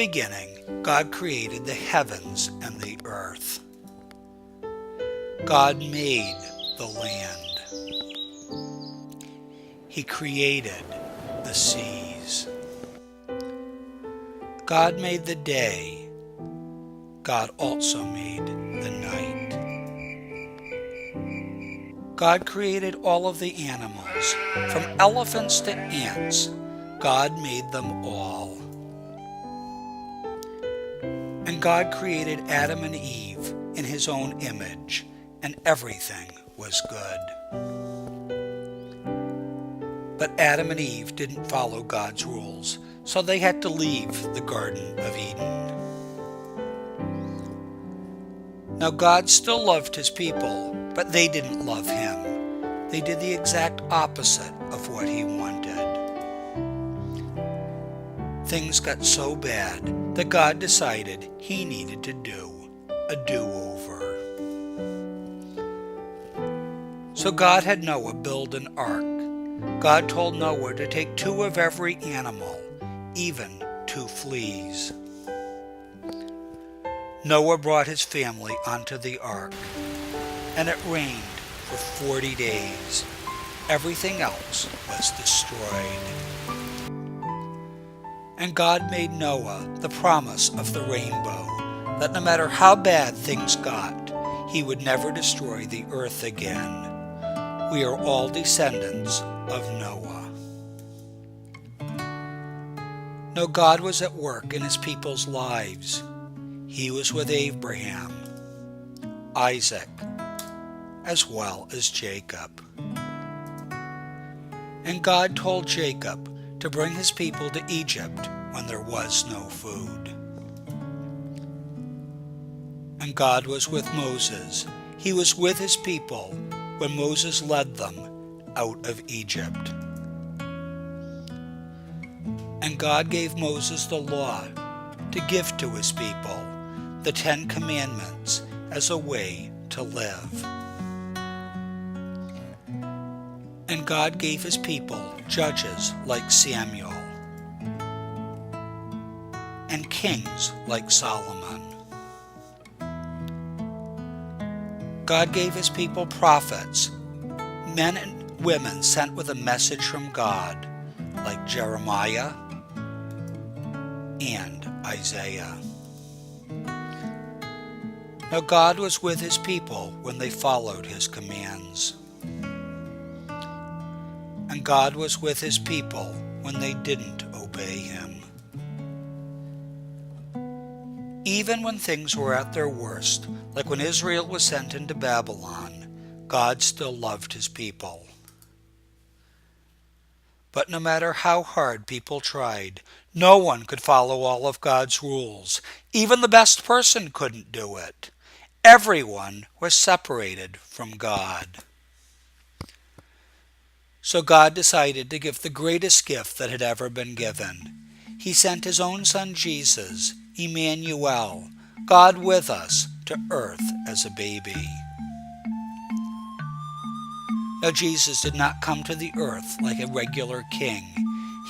beginning, God created the heavens and the earth. God made the land. He created the seas. God made the day. God also made the night. God created all of the animals, from elephants to ants. God made them all. And God created Adam and Eve in his own image, and everything was good. But Adam and Eve didn't follow God's rules, so they had to leave the Garden of Eden. Now God still loved his people, but they didn't love him. They did the exact opposite of what he wanted. Things got so bad that God decided he needed to do a do-over. So God had Noah build an ark. God told Noah to take 2 of every animal, even 2 fleas. Noah brought his family onto the ark, and it rained for 40 days. Everything else was destroyed. And God made Noah the promise of the rainbow, that no matter how bad things got, he would never destroy the earth again. We are all descendants of Noah. No, God was at work in his people's lives. He was with Abraham, Isaac, as well as Jacob. And God told Jacob to bring his people to Egypt when there was no food. And God was with Moses. He was with his people when Moses led them out of Egypt. And God gave Moses the law to give to his people, the 10 Commandments, as a way to live. And God gave his people judges like Samuel and kings like Solomon. God gave his people prophets, men and women sent with a message from God, like Jeremiah and Isaiah. Now God was with his people when they followed his commands. And God was with his people when they didn't obey him. Even when things were at their worst, like when Israel was sent into Babylon, God still loved his people. But no matter how hard people tried, no one could follow all of God's rules. Even the best person couldn't do it. Everyone was separated from God. So God decided to give the greatest gift that had ever been given. He sent his own son Jesus, Emmanuel, God with us, to earth as a baby. Now Jesus did not come to the earth like a regular king.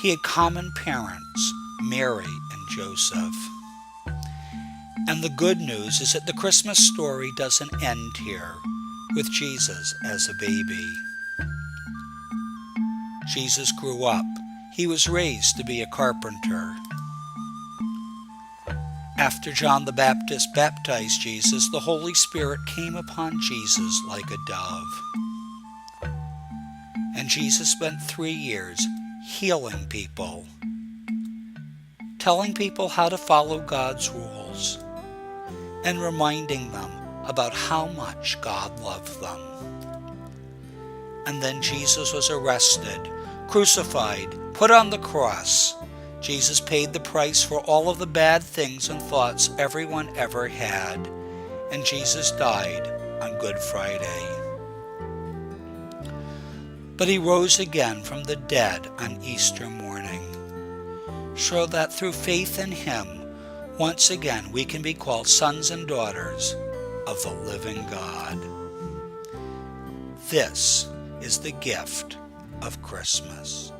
He had common parents, Mary and Joseph. And the good news is that the Christmas story doesn't end here, with Jesus as a baby. Jesus grew up. He was raised to be a carpenter. After John the Baptist baptized Jesus, the Holy Spirit came upon Jesus like a dove. And Jesus spent 3 years healing people, telling people how to follow God's rules, and reminding them about how much God loved them. And then Jesus was arrested, crucified, put on the cross. Jesus paid the price for all of the bad things and thoughts everyone ever had. And Jesus died on Good Friday. But he rose again from the dead on Easter morning, so that through faith in him, once again we can be called sons and daughters of the living God. This is the gift of Christmas.